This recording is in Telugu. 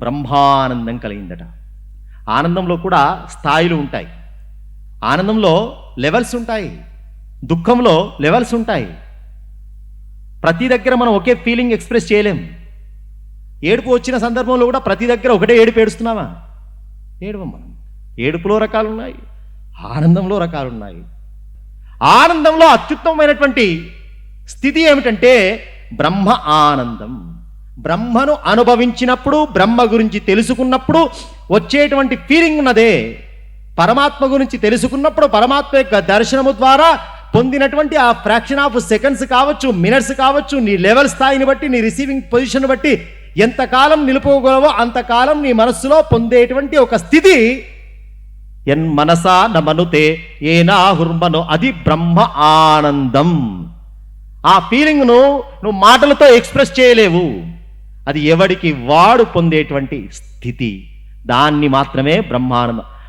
బ్రహ్మానందం కలిగిందట. ఆనందంలో కూడా స్థాయిలు ఉంటాయి, ఆనందంలో లెవెల్స్ ఉంటాయి, దుఃఖంలో లెవెల్స్ ఉంటాయి. ప్రతి దగ్గర మనం ఒకే ఫీలింగ్ ఎక్స్ప్రెస్ చేయలేం. ఏడుపు వచ్చిన సందర్భంలో కూడా ప్రతి దగ్గర ఒకటే ఏడుపు ఏడుస్తున్నామా? ఏడుపు. మనం ఏడుపులో రకాలు ఉన్నాయి, ఆనందంలో రకాలు ఉన్నాయి. ఆనందంలో అత్యుత్తమమైనటువంటి స్థితి ఏమిటంటే బ్రహ్మ ఆనందం. బ్రహ్మను అనుభవించినప్పుడు, బ్రహ్మ గురించి తెలుసుకున్నప్పుడు వచ్చేటువంటి ఫీలింగ్ ఉన్నదే, పరమాత్మ గురించి తెలుసుకున్నప్పుడు, పరమాత్మ యొక్క దర్శనము ద్వారా పొందినటువంటి ఆ ఫ్రాక్షన్ ఆఫ్ సెకండ్స్ కావచ్చు, మినిట్స్ కావచ్చు, నీ లెవెల్ స్థాయిని బట్టి, నీ రిసీవింగ్ పొజిషన్ బట్టి ఎంతకాలం నిలుపుకోగలవో అంతకాలం నీ మనస్సులో పొందేటువంటి ఒక స్థితి, ఎన్ మనసా నమనుతే ఏనాహుర్మను, అది బ్రహ్మ ఆనందం. ఆ ఫీలింగ్ను నువ్వు మాటలతో ఎక్స్ప్రెస్ చేయలేవు, అది ఎవడికి వాడు పొందేటువంటి స్థితి. దాన్ని మాత్రమే బ్రహ్మానందం.